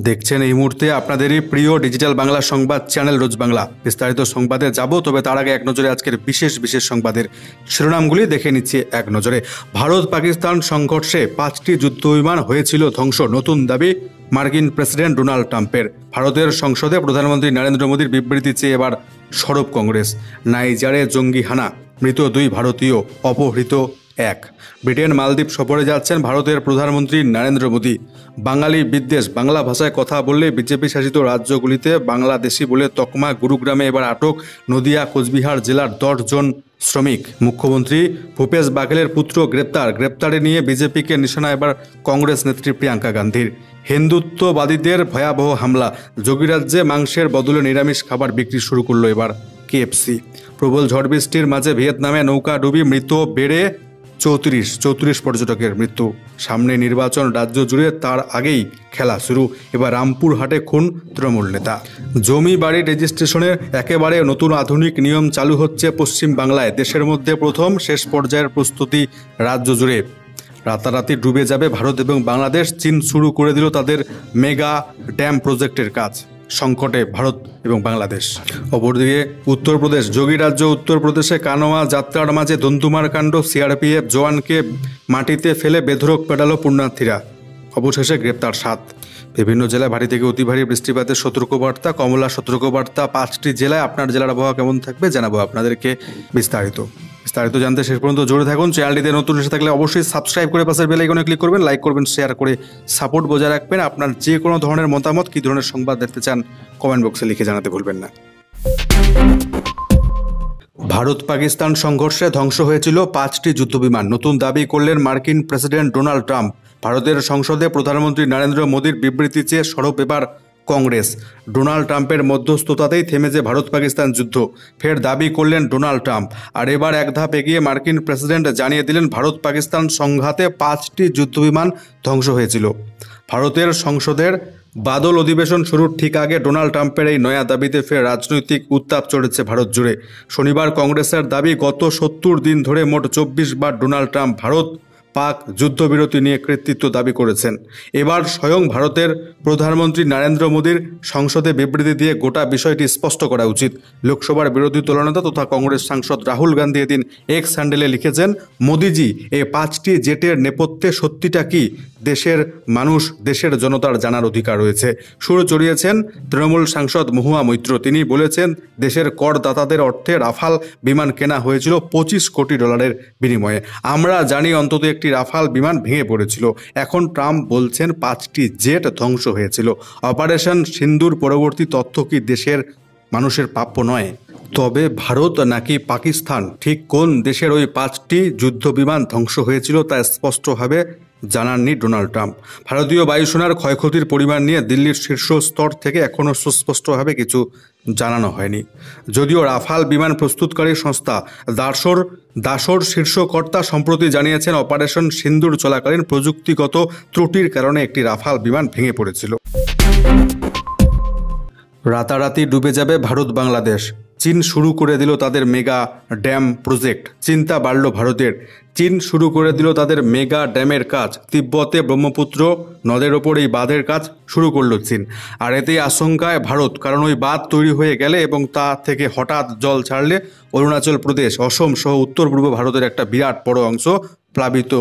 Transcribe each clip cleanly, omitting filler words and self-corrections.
দেখছেন এই মুহূর্তে আপনাদেরই প্রিয় ডিজিটাল বাংলা সংবাদ চ্যানেল রোজ বাংলা। বিস্তারিত সংবাদে যাব, তবে তার আগে এক নজরে আজকের বিশেষ সংবাদের শিরোনামগুলি দেখে নিচ্ছি এক নজরে। ভারত পাকিস্তান সংঘর্ষে 5টি যুদ্ধবিমান হয়েছিল ধ্বংস, নতুন দাবি মার্কিন প্রেসিডেন্ট ডোনাল্ড ট্রাম্পের। ভারতের সংসদে প্রধানমন্ত্রী নরেন্দ্র মোদীর বিবৃতি চেয়ে এবার সরব কংগ্রেস। নাইজারে জঙ্গি হানা, মৃত 2 ভারতীয়, অপহৃত 1। ব্রিটেন মালদ্বীপ সফরে যাচ্ছেন ভারতের প্রধানমন্ত্রী নরেন্দ্র মোদী। বাঙালি বিদ্বেষ, বাংলা ভাষায় কথা বললে বিজেপি শাসিত রাজ্যগুলিতে বাংলাদেশি বলে তকমা। গুরুগ্রামে এবার আটক নদিয়া কোচবিহার জেলার 10 জন শ্রমিক। মুখ্যমন্ত্রী ভূপেশ বাঘেলের পুত্র গ্রেপ্তারে নিয়ে বিজেপিকে নিশানা এবার কংগ্রেস নেত্রী প্রিয়াঙ্কা গান্ধীর। হিন্দুত্ববাদীদের ভয়াবহ হামলা, যোগীরাজ্যে মাংসের বদলে নিরামিষ খাবার বিক্রি শুরু করলো এবার কেএফসি। প্রবল ঝড় বৃষ্টির মাঝে ভিয়েতনামে নৌকা ডুবি মৃত বেড়ে 34 পর্যটকের মৃত্যু। সামনে নির্বাচন, রাজ্য জুড়ে তার আগেই খেলা শুরু। এবার রামপুরহাটে খুন তৃণমূল নেতা। জমি বাড়ি রেজিস্ট্রেশনের একেবারে নতুন আধুনিক নিয়ম চালু হচ্ছে পশ্চিম বাংলায়। দেশের মধ্যে প্রথম, শেষ পর্যায়ের প্রস্তুতি রাজ্য জুড়ে। রাতারাতি ডুবে যাবে ভারত এবং বাংলাদেশ। চীন শুরু করে দিল তাদের মেগা ড্যাম প্রজেক্টের কাজ। সংকটে ভারত এবং বাংলাদেশ। অপরদিকে উত্তরপ্রদেশ, যোগী রাজ্য উত্তরপ্রদেশে কানোয়া যাত্রার মাঝে ধুন্ধুমার কাণ্ড। সিআরপিএফ জওয়ানকে মাটিতে ফেলে বেধড়ক পেটালো পুণ্যার্থীরা। অবশেষে গ্রেপ্তার 7। বিভিন্ন জেলায় ভারী থেকে অতি ভারী বৃষ্টিপাতের সতর্কবার্তা, কমলা সতর্কবার্তা 5টি জেলায়। আপনার জেলার আবহাওয়া কেমন থাকবে জানাবো আপনাদেরকে বিস্তারিত জানতে শেষ পর্যন্ত জুড়ে থাকুন। চ্যানেলটিতে নতুন এসে থাকলে অবশ্যই সাবস্ক্রাইব করে পাশের বেল আইকনে ক্লিক করবেন, লাইক করবেন, শেয়ার করে সাপোর্ট বজায় রাখবেন। আপনার যে কোনো ধরনের মতামত, কী ধরনের সংবাদ দেখতে চান কমেন্ট বক্সে লিখে জানাতে ভুলবেন না। ভারত পাকিস্তান সংঘর্ষে ধ্বংস হয়েছিল 5টি যুদ্ধবিমান, নতুন দাবি করলেন মার্কিন প্রেসিডেন্ট ডোনাল্ড ট্রাম্প। ভারতের সংসদে প্রধানমন্ত্রী নরেন্দ্র মোদীর বিবৃতি চেয়ে সরব এবার কংগ্রেস। ডোনাল্ড ট্রাম্পের মধ্যস্থতাতেই থেমেছে ভারত পাকিস্তান যুদ্ধ, ফের দাবি করলেন ডোনাল্ড ট্রাম্প। আর এবার এক ধাপ এগিয়ে মার্কিন প্রেসিডেন্ট জানিয়ে দিলেন ভারত পাকিস্তান সংঘাতে 5টি যুদ্ধবিমান ধ্বংস হয়েছিল। ভারতের সংসদের বাদল অধিবেশন শুরুর ঠিক আগে ডোনাল্ড ট্রাম্পের এই নয়া দাবিতে ফের রাজনৈতিক উত্তাপ চড়েছে ভারত জুড়ে। শনিবার কংগ্রেসের দাবি, গত 70 দিন ধরে মোট 24 বার ডোনাল্ড ট্রাম্প ভারত পাক যুদ্ধবিরতি নিয়ে কৃতিত্ব দাবি করেছেন। এবার স্বয়ং ভারতের প্রধানমন্ত্রী নরেন্দ্র মোদীর সংসদে বিবৃতি দিয়ে গোটা বিষয়টি স্পষ্ট করা উচিত। লোকসভার বিরোধী দলনেতা তথা কংগ্রেস সাংসদ রাহুল গান্ধী এদিন এক্স হ্যান্ডেলে লিখেছেন, মোদিজি, এই 5টি জেটের নেপথ্যে সত্যিটা কি দেশের মানুষ, দেশের জনতার জানার অধিকার রয়েছে। সুর চড়িয়েছেন তৃণমূল সাংসদ মহুয়া মৈত্র। তিনি বলেছেন, দেশের করদাতাদের অর্থে রাফাল বিমান কেনা হয়েছিল $25 কোটি বিনিময়ে। আমরা জানি অন্তত একটি রাফাল বিমান ভেঙে পড়েছিল। এখন ট্রাম্প বলছেন 5টি জেট ধ্বংস হয়েছিল। অপারেশন সিন্দুর পরবর্তী তথ্য কি দেশের মানুষের প্রাপ্য নয়? তবে ভারত নাকি পাকিস্তান, ঠিক কোন দেশের ওই 5টি যুদ্ধ বিমান ধ্বংস হয়েছিল তা স্পষ্টভাবে জানাননি ডোনাল্ড ট্রাম্প। ভারতীয় বায়ুসেনার ক্ষয়ক্ষতির পরিমাণ নিয়ে দিল্লির শীর্ষ স্তর থেকে এখনও সুস্পষ্টভাবে কিছু জানানো হয়নি। যদিও রাফাল বিমান প্রস্তুতকারী সংস্থা দাসর শীর্ষ কর্তা সম্প্রতি জানিয়েছেন, অপারেশন সিন্দুর চলাকালীন প্রযুক্তিগত ত্রুটির কারণে একটি রাফাল বিমান ভেঙে পড়েছিল। রাতারাতি ডুবে যাবে ভারত বাংলাদেশ। চীন শুরু করে দিল তাদের মেগা ড্যাম প্রজেক্ট। চিন্তা বাড়ল ভারতের। চীন শুরু করে দিল তাদের মেগা ড্যামের কাজ। তিব্বতে ব্রহ্মপুত্র নদের ওপর এই বাঁধের কাজ শুরু করলো চীন। আর এতেই আশঙ্কায় ভারত, কারণ ওই বাঁধ তৈরি হয়ে গেলে এবং তা থেকে হঠাৎ জল ছাড়লে অরুণাচল প্রদেশ, অসম সহ উত্তর পূর্ব ভারতের একটা বিরাট বড় অংশ প্লাবিত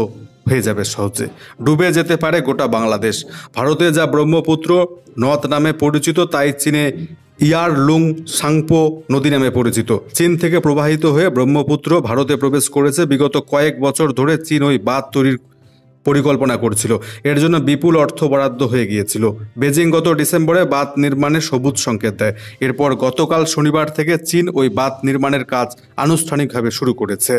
হয়ে যাবে সহজে। ডুবে যেতে পারে গোটা বাংলাদেশ। ভারতে যা ব্রহ্মপুত্র নদ নামে পরিচিত, তাই চীনে ইয়ারলুং সাংপো নদী নামে পরিচিত। চীন থেকে প্রবাহিত হয়ে ব্রহ্মপুত্র ভারতে প্রবেশ করেছে। বিগত কয়েক বছর ধরে চীন ওই বাঁধ তৈরির পরিকল্পনা করছিল। এর জন্য বিপুল অর্থ বরাদ্দ হয়ে গিয়েছিল। বেজিং গত ডিসেম্বরে বাঁধ নির্মাণে সবুজ সংকেত দেয়। এরপর গতকাল শনিবার থেকে চীন ওই বাঁধ নির্মাণের কাজ আনুষ্ঠানিকভাবে শুরু করেছে।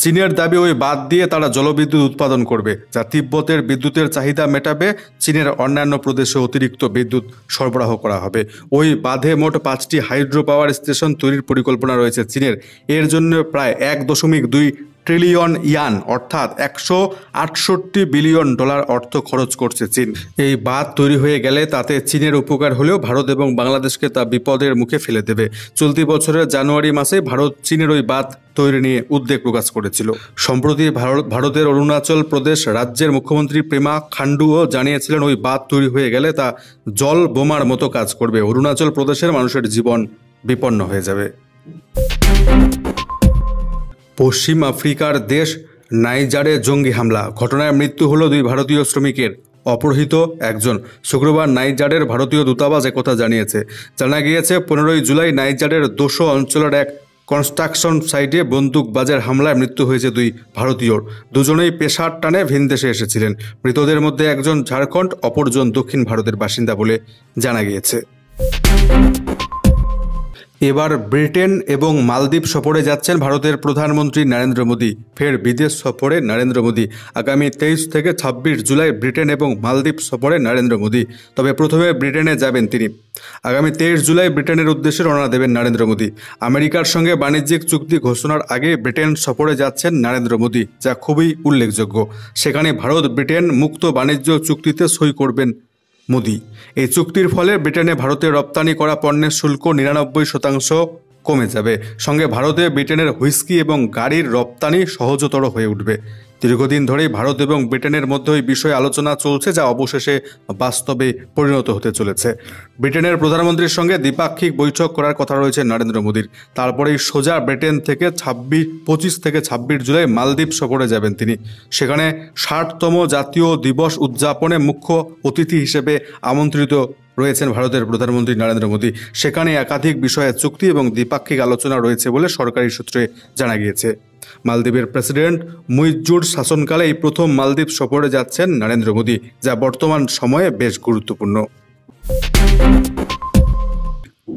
চীনের দাবি, ওই বাঁধ দিয়ে তারা জলবিদ্যুৎ উৎপাদন করবে, যা তিব্বতের বিদ্যুতের চাহিদা মেটাবে। চীনের অন্যান্য প্রদেশে অতিরিক্ত বিদ্যুৎ সরবরাহ করা হবে। ওই বাঁধে মোট 5টি হাইড্রো পাওয়ার স্টেশন তৈরির পরিকল্পনা রয়েছে চীনের। এর জন্য প্রায় 1.2 ট্রিলিয়ন ইয়ান অর্থাৎ 168 বিলিয়ন ডলার অর্থ খরচ করছে চীন। এই বাঁধ তৈরি হয়ে গেলে তাতে চীনের উপকার হলেও ভারত এবং বাংলাদেশকে তা বিপদের মুখে ফেলে দেবে। চলতি বছরের জানুয়ারি মাসে ভারত চীনের ওই বাঁধ তৈরি নিয়ে উদ্বেগ প্রকাশ করেছিল। সম্প্রতি ভারতের অরুণাচল প্রদেশ রাজ্যের মুখ্যমন্ত্রী পেমা খান্ডুও জানিয়েছিলেন ওই বাঁধ তৈরি হয়ে গেলে তা জল বোমার মতো কাজ করবে, অরুণাচল প্রদেশের মানুষের জীবন বিপন্ন হয়ে যাবে। পশ্চিম আফ্রিকার দেশ নাইজারে জঙ্গি হামলা, ঘটনায় মৃত্যু হলো 2 ভারতীয় শ্রমিকের, অপহৃত একজন। শুক্রবার নাইজারের ভারতীয় দূতাবাস একথা জানিয়েছে। জানা গিয়েছে 15 জুলাই নাইজারের দোসো অঞ্চলের এক কনস্ট্রাকশন সাইটে বন্দুকবাজের হামলায় মৃত্যু হয়েছে 2 ভারতীয়র। দুজনেই পেশার টানে ভিনদেশে এসেছিলেন। মৃতদের মধ্যে একজন ঝাড়খণ্ড, অপরজন দক্ষিণ ভারতের বাসিন্দা বলে জানা গিয়েছে। এবার ব্রিটেন এবং মালদ্বীপ সফরে যাচ্ছেন ভারতের প্রধানমন্ত্রী নরেন্দ্র মোদী। ফের বিদেশ সফরে নরেন্দ্র মোদী। আগামী 23 থেকে 26 জুলাই ব্রিটেন এবং মালদ্বীপ সফরে নরেন্দ্র মোদী। তবে প্রথমে ব্রিটেনে যাবেন তিনি। আগামী 23 জুলাই ব্রিটেনের উদ্দেশ্যে রওনা দেবেন নরেন্দ্র মোদী। আমেরিকার সঙ্গে বাণিজ্যিক চুক্তি ঘোষণার আগে ব্রিটেন সফরে যাচ্ছেন নরেন্দ্র মোদী, যা খুবই উল্লেখযোগ্য। সেখানে ভারত ব্রিটেন মুক্ত বাণিজ্য চুক্তিতে সই করবেন মোদী। এই চুক্তির ফলে ব্রিটেনে ভারতে রপ্তানি করা পণ্যের শুল্ক 99% কমে যাবে। সঙ্গে ভারতে ব্রিটেনের হুইস্কি এবং গাড়ির রপ্তানি সহজতর হয়ে উঠবে। দীর্ঘদিন ধরেই ভারত এবং ব্রিটেনের মধ্যে এই বিষয়ে আলোচনা চলছে, যা অবশেষে বাস্তবে পরিণত হতে চলেছে। ব্রিটেনের প্রধানমন্ত্রীর সঙ্গে দ্বিপাক্ষিক বৈঠক করার কথা রয়েছে নরেন্দ্র মোদীর। তারপরেই সোজা ব্রিটেন থেকে 25 থেকে 26 জুলাই মালদ্বীপ সফরে যাবেন তিনি। সেখানে 60তম জাতীয় দিবস উদযাপনে মুখ্য অতিথি হিসেবে আমন্ত্রিত রয়েছেন ভারতের প্রধানমন্ত্রী নরেন্দ্র মোদী। সেখানে একাধিক বিষয়ে চুক্তি এবং দ্বিপাক্ষিক আলোচনা রয়েছে বলে সরকারি সূত্রে জানা গিয়েছে। মালদ্বীপের প্রেসিডেন্ট মুইজ্জুর শাসনকালে এই প্রথম মালদ্বীপ সফরে যাচ্ছেন নরেন্দ্র মোদী, যা বর্তমান সময়ে বেশ গুরুত্বপূর্ণ।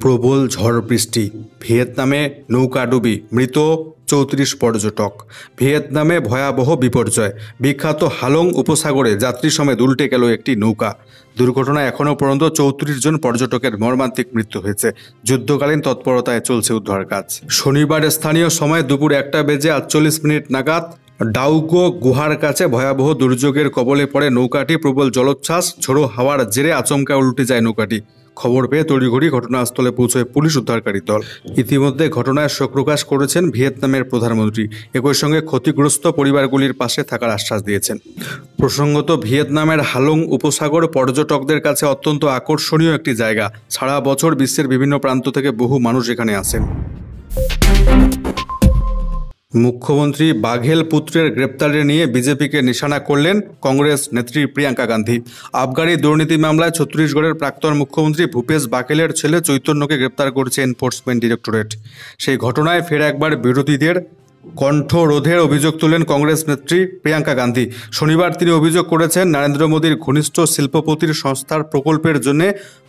প্রবল ঝড় বৃষ্টি, ভিয়েতনামে নৌকাডুবি, মৃত 34 পর্যটক। ভিয়েতনামে ভয়াবহ বিপর্যয়, বিখ্যাত হালং উপসাগরে যাত্রী সমেত উল্টে গেল একটি নৌকা। দুর্ঘটনায় এখনও পর্যন্ত 34 জন পর্যটকের মর্মান্তিক মৃত্যু হয়েছে। যুদ্ধকালীন তৎপরতায় চলছে উদ্ধার কাজ। শনিবার স্থানীয় সময় দুপুর 1:48 নাগাদ ডাউগো গুহার কাছে ভয়াবহ দুর্যোগের কবলে পড়ে নৌকাটি। প্রবল জলোচ্ছ্বাস, ঝোড়ো হাওয়ার জেরে আচমকা উল্টে যায় নৌকাটি। খবর পেয়ে তড়িঘড়ি ঘটনাস্থলে পৌঁছয় পুলিশ উদ্ধারকারী দল। ইতিমধ্যে ঘটনায় শোক প্রকাশ করেছেন ভিয়েতনামের প্রধানমন্ত্রী। একই সঙ্গে ক্ষতিগ্রস্ত পরিবারগুলির পাশে থাকার আশ্বাস দিয়েছেন। প্রসঙ্গত, ভিয়েতনামের হালং উপসাগর পর্যটকদের কাছে অত্যন্ত আকর্ষণীয় একটি জায়গা। সারা বছর বিশ্বের বিভিন্ন প্রান্ত থেকে বহু মানুষ এখানে আসেন। মুখ্যমন্ত্রী বাঘেল পুত্রের গ্রেপ্তারে নিয়ে বিজেপিকে নিশানা করলেন কংগ্রেস নেত্রী প্রিয়াঙ্কা গান্ধী। আবগারি দুর্নীতি মামলায় ছত্তিশগড়ের প্রাক্তন মুখ্যমন্ত্রী ভূপেশ বাঘেলের ছেলে চৈতন্যকে গ্রেপ্তার করেছে এনফোর্সমেন্ট ডিরেক্টরেট। সেই ঘটনায় ফের একবার বিরোধীদের কণ্ঠরোধের অভিযোগ তুলেন কংগ্রেস নেত্রী প্রিয়াঙ্কা গান্ধী। শনিবার তিনি অভিযোগ করেছেন, নরেন্দ্র মোদীর ঘনিষ্ঠ শিল্পপতির সংস্থার প্রকল্পের জন্য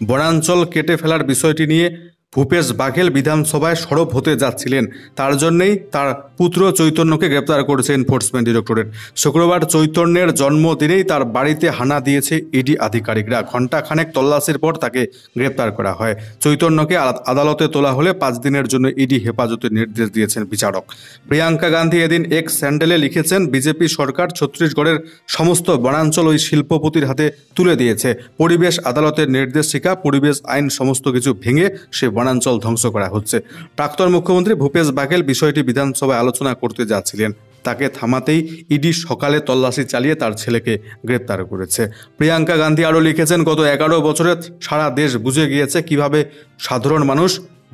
বনাঞ্চল কেটে ফেলার বিষয়টি নিয়ে ভূপেশ বাঘেল বিধানসভায় সরব হতে যাচ্ছিলেন। তার জন্যই তার পুত্র চৈতন্যকে গ্রেপ্তার করেছে এনফোর্সমেন্ট ডিরেক্টরেট। শুক্রবার চৈতন্যের জন্মদিনেই তার বাড়িতে হানা দিয়েছে ইডি আধিকারিকরা। ঘণ্টাখানেক তল্লাশির পর তাকে গ্রেপ্তার করা হয়। চৈতন্যকে আদালতে তোলা হলে 5 দিনের জন্য ইডি হেফাজতের নির্দেশ দিয়েছেন বিচারক। প্রিয়াঙ্কা গান্ধী এদিন এক্স স্যান্ডেলে লিখেছেন, বিজেপি সরকার ছত্তিশগড়ের সমস্ত বনাঞ্চল ওই শিল্পপতির হাতে তুলে দিয়েছে। পরিবেশ আদালতের নির্দেশিকা, পরিবেশ আইন সমস্ত কিছু ভেঙে সে বনাঞ্চল ধ্বংস করা হচ্ছে। প্রাক্তন মুখ্যমন্ত্রী ভূপেশ বাঘেল বিষয়টি বিধানসভায় আলোচনা করতে যাচ্ছিলেন। তাকে থামাতেই ইডি সকালে তল্লাশি চালিয়ে তার ছেলেকে গ্রেপ্তার করেছে। প্রিয়াঙ্কা গান্ধী আরও লিখেছেন, গত 11 বছরে সারা দেশ বুঝে গিয়েছে কিভাবে সাধারণ মানুষ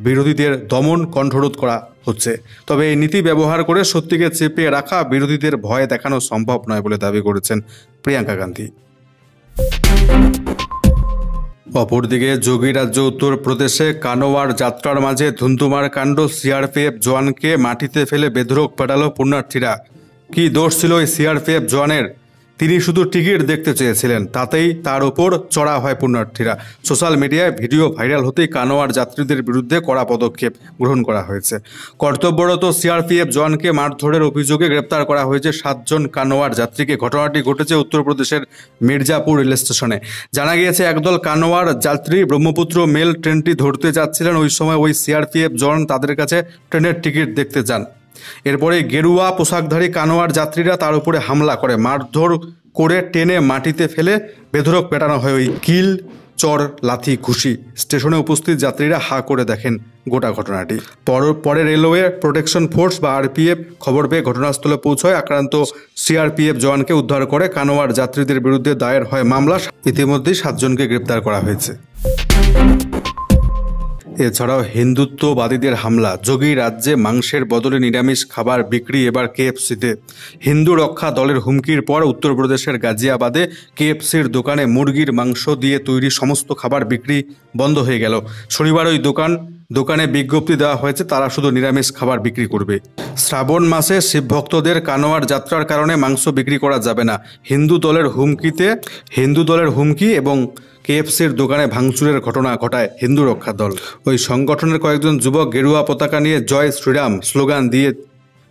বিরোধীদের দমন কণ্ঠরোধ করা হচ্ছে। তবে এই নীতি ব্যবহার করে সত্যিকে চেপে রাখা বিরোধীদের ভয় দেখানো সম্ভব নয় বলে দাবি করেছেন প্রিয়াঙ্কা গান্ধী। অপরদিকে যোগী রাজ্য উত্তরপ্রদেশে কানোয়ার যাত্রার মাঝে ধুন্ধুমার কাণ্ড, সিআরপিএফ জওয়ানকে মাটিতে ফেলে বেধড়ক পেটালো পুণ্যার্থীরা। কি দোষ ছিল এই সিআরপিএফ জওয়ানের? তিনি শুধু টিকিট দেখতে চেয়েছিলেন, তাতেই তার উপর চড়া হয় পুণ্যার্থীরা। সোশ্যাল মিডিয়ায় ভিডিও ভাইরাল হতেই কানোয়ার যাত্রীদের বিরুদ্ধে কড়া পদক্ষেপ গ্রহণ করা হয়েছে। কর্তব্যরত সিআরপিএফ জওয়ানকে মারধরের অভিযোগে গ্রেপ্তার করা হয়েছে 7 জন কানোয়ার যাত্রীকে। ঘটনাটি ঘটেছে উত্তরপ্রদেশের মির্জাপুর রেল স্টেশনে। জানা গিয়েছে, একদল কানোয়ার যাত্রী ব্রহ্মপুত্র মেল ট্রেনটি ধরতে যাচ্ছিলেন। ওই সময় ওই সিআরপিএফ জওয়ান তাদের কাছে ট্রেনের টিকিট দেখতে যান। এরপরে গেরুয়া পোশাকধারী কানোয়ার যাত্রীরা তার উপরে হামলা করে, মারধর করে টেনে মাটিতে ফেলে বেধড়ক পেটানো হয় ওই কিল, চর, লাথি, ঘুষি। স্টেশনে উপস্থিত যাত্রীরা হা করে দেখেন গোটা ঘটনাটি। পরে রেলওয়ে প্রোটেকশন ফোর্স বা আরপিএফ খবর পেয়ে ঘটনাস্থলে পৌঁছয়, আক্রান্ত সিআরপিএফ জওয়ানকে উদ্ধার করে। কানোয়ার যাত্রীদের বিরুদ্ধে দায়ের হয় মামলা। ইতিমধ্যেই 7 জনকে গ্রেপ্তার করা হয়েছে। এছাড়াও হিন্দুত্ববাদীদের হামলা, যোগী রাজ্যে মাংসের বদলে নিরামিষ খাবার বিক্রি এবার কেএফসিতে। হিন্দু রক্ষা দলের হুমকির পর উত্তরপ্রদেশের গাজিয়াবাদে কেএফসির দোকানে মুরগির মাংস দিয়ে তৈরি সমস্ত খাবার বিক্রি বন্ধ হয়ে গেল। শনিবার ওই দোকানে বিজ্ঞপ্তি দেওয়া হয়েছে তারা শুধু নিরামিষ খাবার বিক্রি করবে। শ্রাবণ মাসে শিব ভক্তদের কানোয়ার যাত্রার কারণে মাংস বিক্রি করা যাবে না। হিন্দু দলের হুমকি এবং কেএফসির দোকানে ভাঙচুরের ঘটনা ঘটায় হিন্দু রক্ষা দল। ওই সংগঠনের কয়েকজন যুবক গেরুয়া পতাকা নিয়ে জয় শ্রীরাম স্লোগান দিয়ে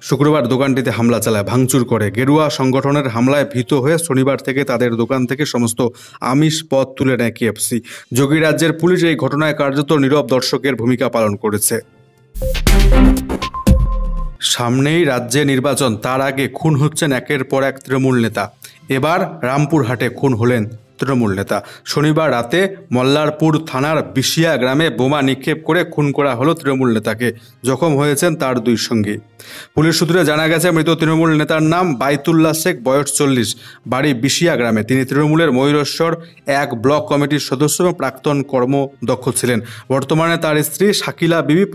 শুক্রবার দোকানটিতে হামলা চালায়, ভাঙচুর করে। গেরুয়া সংগঠনের হামলায় ভীত হয়ে শনিবার থেকে তাদের দোকান থেকে সমস্ত আমিষ পদ তুলে নেয় কেএফসি। যোগী রাজ্যের পুলিশ এই ঘটনায় কার্যত নীরব দর্শকের ভূমিকা পালন করেছে। সামনেই রাজ্যে নির্বাচন, তার আগে খুন হচ্ছেন একের পর এক তৃণমূল নেতা। এবার রামপুরহাটে খুন হলেন তৃণমূল নেতা। শনিবার রাতে মল্লারপুর থানার বিশিয়া গ্রামে বোমা নিক্ষেপ করে খুন করা হলো তৃণমূল নেতাকে। জখম হয়েছেন তার 2 সঙ্গী। পুলিশ সূত্রে জানা গেছে, মৃত তৃণমূল নেতার নাম বাইতুল্লাহ শেখ, বয়স 40, বাড়ি বিশিয়া গ্রামে। তিনি তৃণমূলের ময়ূরেশ্বর 1 ব্লক কমিটির সদস্য এবং প্রাক্তন কর্মদক্ষ ছিলেন। বর্তমানে তার স্ত্রী শাকিলা বিবি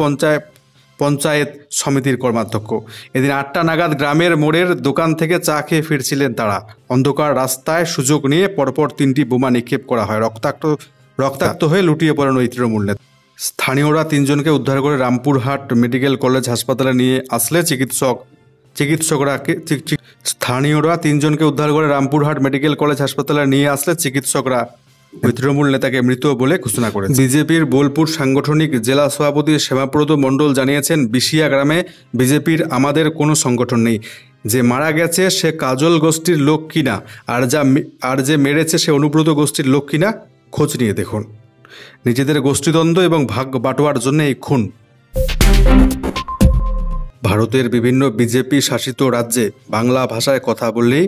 পঞ্চায়েত সমিতির কর্মাধ্যক্ষ। এদিন 8টা নাগাদ গ্রামের মোড়ের দোকান থেকে চা খেয়ে ফিরছিলেন তারা। অন্ধকার রাস্তায় সুযোগ নিয়ে পরপর 3টি বোমা নিক্ষেপ করা হয়। রক্তাক্ত হয়ে লুটিয়ে পড়েন ওই তৃণমূল নেতা। স্থানীয়রা 3 জনকে উদ্ধার করে রামপুরহাট মেডিকেল কলেজ হাসপাতালে নিয়ে আসলে চিকিৎসকরা ওই তৃণমূল নেতাকে মৃত বলে ঘোষণা করেছে। বিজেপির বোলপুর সাংগঠনিক জেলা সভাপতি শ্যামাপ্রদ মণ্ডল জানিয়েছেন, বিশিয়া গ্রামে বিজেপির আমাদের কোনো সংগঠন নেই। যে মারা গেছে সে কাজল গোষ্ঠীর লোক কিনা, আর যে মেরেছে সে অনুব্রত গোষ্ঠীর লোক কিনা খোঁজ নিয়ে দেখুন। নিজেদের গোষ্ঠীদ্বন্দ্ব এবং ভাগ বাটোয়ার জন্য এই খুন। ভারতের বিভিন্ন বিজেপি শাসিত রাজ্যে বাংলা ভাষায় কথা বললেই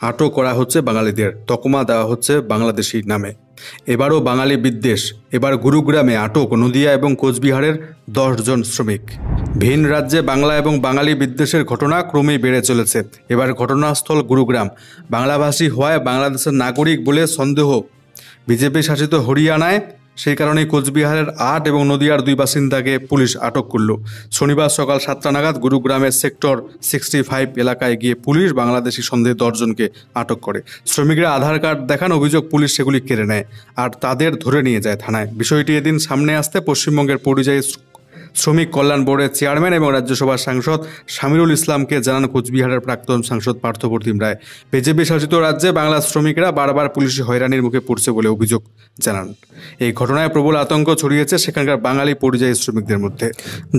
আটক করা হচ্ছে বাঙালিদের, তকমা দেওয়া হচ্ছে বাংলাদেশি নামে। এবারও বাঙালি বিদ্বেষ। এবার গুরুগ্রামে আটক নদিয়া এবং কোচবিহারের 10 জন শ্রমিক। ভিন রাজ্যে বাংলা এবং বাঙালি বিদ্বেষের ঘটনা ক্রমেই বেড়ে চলেছে। এবার ঘটনাস্থল গুরুগ্রাম। বাংলাভাষী হওয়ায় বাংলাদেশের নাগরিক বলে সন্দেহ বিজেপি শাসিত হরিয়ানায়। সেই কারণেই কোচবিহারের 8 এবং নদিয়ার 2 বাসিন্দাকে পুলিশ আটক করল। শনিবার সকাল 7টা নাগাদ গুরুগ্রামের সেক্টর 65 এলাকায় গিয়ে পুলিশ বাংলাদেশি সন্দেহে 10 জনকে আটক করে। শ্রমিকরা আধার কার্ড দেখান, অভিযোগ পুলিশ সেগুলি কেড়ে নেয় আর তাদের ধরে নিয়ে যায় থানায়। বিষয়টি এদিন সামনে আসতে পশ্চিমবঙ্গের পরিযায়ী শ্রমিক কল্যাণ বোর্ডের চেয়ারম্যান এবং রাজ্যসভার সাংসদ শামিরুল ইসলামকে জানান কোচবিহারের প্রাক্তন সাংসদ পার্থপ্রতিম রায়। বিজেপি শাসিত রাজ্যে বাংলা শ্রমিকরা বারবার পুলিশি হয়রানির মুখে পড়ছে বলে অভিযোগ জানান। এই ঘটনায় প্রবল আতঙ্ক ছড়িয়েছে সেখানকার বাঙালি পরিযায়ী শ্রমিকদের মধ্যে।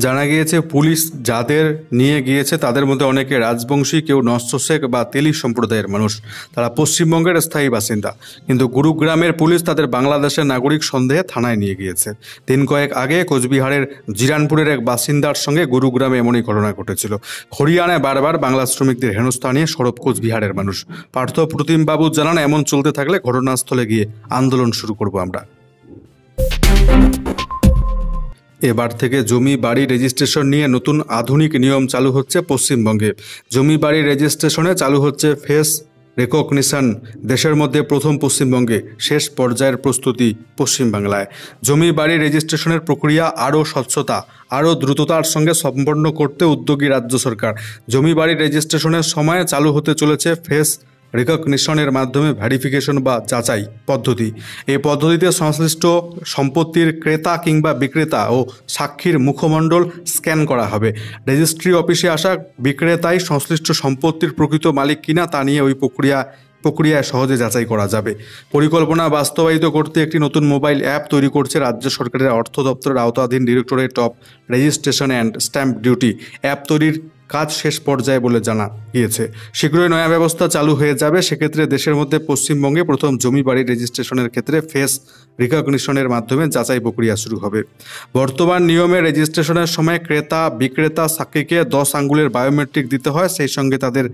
জানা গিয়েছে, পুলিশ যাদের নিয়ে গিয়েছে তাদের মধ্যে অনেকে রাজবংশী, কেউ নস্য শেখ বা তেলি সম্প্রদায়ের মানুষ। তারা পশ্চিমবঙ্গের স্থায়ী বাসিন্দা, কিন্তু গুরুগ্রামের পুলিশ তাদের বাংলাদেশের নাগরিক সন্দেহে থানায় নিয়ে গিয়েছে। দিন কয়েক আগে কোচবিহারের জিরানপুরের এক বাসিন্দার সঙ্গে গুরুগ্রামে এমনই ঘটনা ঘটেছিল। হরিয়ানায় বারবার বাংলা শ্রমিকদের হেনস্থা নিয়ে সরব কোচবিহারের মানুষ। পার্থপ্রতিম বাবু জানান, এমন চলতে থাকলে ঘটনাস্থলে গিয়ে আন্দোলন শুরু করব আমরা। এবার থেকে জমি বাড়ি রেজিস্ট্রেশন নিয়ে নতুন আধুনিক নিয়ম চালু হচ্ছে পশ্চিমবঙ্গে। জমি বাড়ি রেজিস্ট্রেশনে চালু হচ্ছে ফেস রেকগনিশন। দেশের মধ্যে প্রথম পশ্চিমবঙ্গে, শেষ পর্যায়ের প্রস্তুতি পশ্চিমবাংলায়। জমি বাড়ি রেজিস্ট্রেশনের প্রক্রিয়া আরও স্বচ্ছতা, আরও দ্রুততার সঙ্গে সম্পন্ন করতে উদ্যোগী রাজ্য সরকার। জমি বাড়ি রেজিস্ট্রেশনের সময় চালু হতে চলেছে ফেস রেকগনিশনের মাধ্যমে ভেরিফিকেশন বা যাচাই পদ্ধতি। এই পদ্ধতিতে সংশ্লিষ্ট সম্পত্তির ক্রেতা কিংবা বিক্রেতা ও সাক্ষীর মুখমণ্ডল স্ক্যান করা হবে। রেজিস্ট্রি অফিসে আসা বিক্রেতাই সংশ্লিষ্ট সম্পত্তির প্রকৃত মালিক কিনা তা নিয়ে ওই প্রক্রিয়ায় সহজে যাচাই করা যাবে। পরিকল্পনা বাস্তবায়িত করতে একটি নতুন মোবাইল অ্যাপ তৈরি করছে রাজ্য সরকারের অর্থ দপ্তরের আওতাধীন directorate of registration and stamp duty. App তৈরির কাজ শেষ পর্যায়ে বলে জানা গিয়েছে। শীঘ্রই নয়া ব্যবস্থা চালু হয়ে যাবে। সেক্ষেত্রে দেশের মধ্যে পশ্চিমবঙ্গে প্রথম জমি বাড়ি রেজিস্ট্রেশনের ক্ষেত্রে ফেস রিকগনিশনের মাধ্যমে যাচাই প্রক্রিয়া শুরু হবে। বর্তমান নিয়মে রেজিস্ট্রেশনের সময় ক্রেতা বিক্রেতা সাক্ষীকে 10 আঙ্গুলের বায়োমেট্রিক দিতে হয়, সেই সঙ্গে তাদের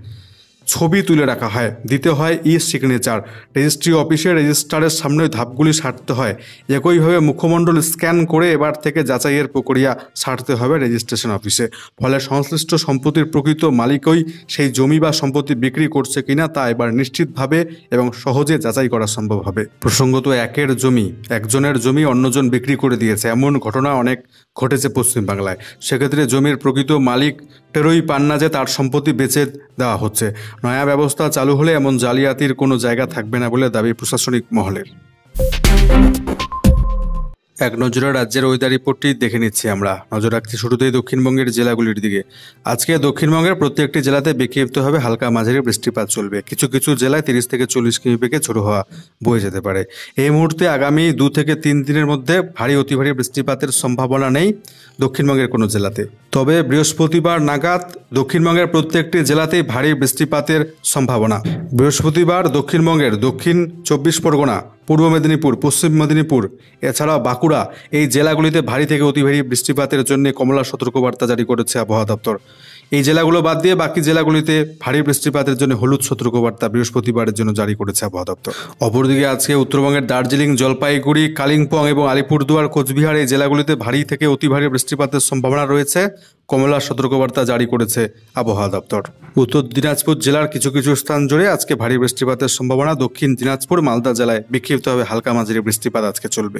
ছবি তুলে রাখা হয়, দিতে হয় সিগনেচার। রেজিস্ট্রি অফিসে রেজিস্ট্রারের সামনে ধাপগুলি সারতে হয়। একইভাবে মুখমণ্ডল স্ক্যান করে এবার থেকে যাচাইয়ের প্রক্রিয়া সারতে হবে রেজিস্ট্রেশন অফিসে। ফলে সংশ্লিষ্ট সম্পত্তির প্রকৃত মালিকই সেই জমি বা সম্পত্তি বিক্রি করছে কিনা তা এবার নিশ্চিতভাবে এবং সহজে যাচাই করা সম্ভব হবে। প্রসঙ্গত, একজনের জমি অন্যজন বিক্রি করে দিয়েছে, এমন ঘটনা অনেক ঘটেছে পশ্চিমবাংলায়। সেক্ষেত্রে জমির প্রকৃত মালিক টেরই পান না যে তার সম্পত্তি বেচে দেওয়া হচ্ছে। নয়া ব্যবস্থা চালু হলে এমন জালিয়াতির কোনো জায়গা থাকবে না বলে দাবি প্রশাসনিক মহলের। এক নজরে রাজ্যের ওয়েদার রিপোর্টটি দেখে নিচ্ছি আমরা। নজর রাখছি শুরুতেই দক্ষিণবঙ্গের জেলাগুলির দিকে। আজকে দক্ষিণবঙ্গের প্রত্যেকটি জেলাতে বিক্ষিপ্তভাবে হালকা মাঝারি বৃষ্টিপাত চলবে। কিছু কিছু জেলায় 30 থেকে 40 কিমি বেগে ঝোড়ো হাওয়া বয়ে যেতে পারে। এই মুহূর্তে আগামী 2 থেকে 3 দিনের মধ্যে ভারী অতি ভারী বৃষ্টিপাতের সম্ভাবনা নেই দক্ষিণবঙ্গের কোনো জেলাতে। তবে বৃহস্পতিবার নাগাদ দক্ষিণবঙ্গের প্রত্যেকটি জেলাতেই ভারী বৃষ্টিপাতের সম্ভাবনা। বৃহস্পতিবার দক্ষিণবঙ্গের দক্ষিণ 24 পরগনা, পূর্ব মেদিনীপুর, পশ্চিম মেদিনীপুর এছাড়াও বাঁকুড়া এই জেলাগুলিতে ভারী থেকে অতি ভারী বৃষ্টিপাতের জন্য কমলা সতর্কবার্তা জারি করেছে আবহাওয়া দপ্তর। এই জেলাগুলো বাদ দিয়ে বাকি জেলাগুলিতে ভারী বৃষ্টিপাতের জন্য হলুদ সতর্কবার্তা বৃহস্পতিবারের জন্য জারি করেছে আবহাওয়া দপ্তর। অপরদিকে আজকে উত্তরবঙ্গের দার্জিলিং, জলপাইগুড়ি, কালিম্পং এবং আলিপুরদুয়ার, কোচবিহার এই জেলাগুলিতে ভারী থেকে অতি ভারী বৃষ্টিপাতের সম্ভাবনা রয়েছে। কমলা সতর্কবার্তা জারি করেছে আবহাওয়া দপ্তর। উত্তর দিনাজপুর জেলার কিছু কিছু স্থান জুড়ে আজকে ভারী বৃষ্টিপাতের সম্ভাবনা। দক্ষিণ দিনাজপুর, মালদা জেলায় বিক্ষিপ্তভাবে হালকা মাঝারি বৃষ্টিপাত আজকে চলবে।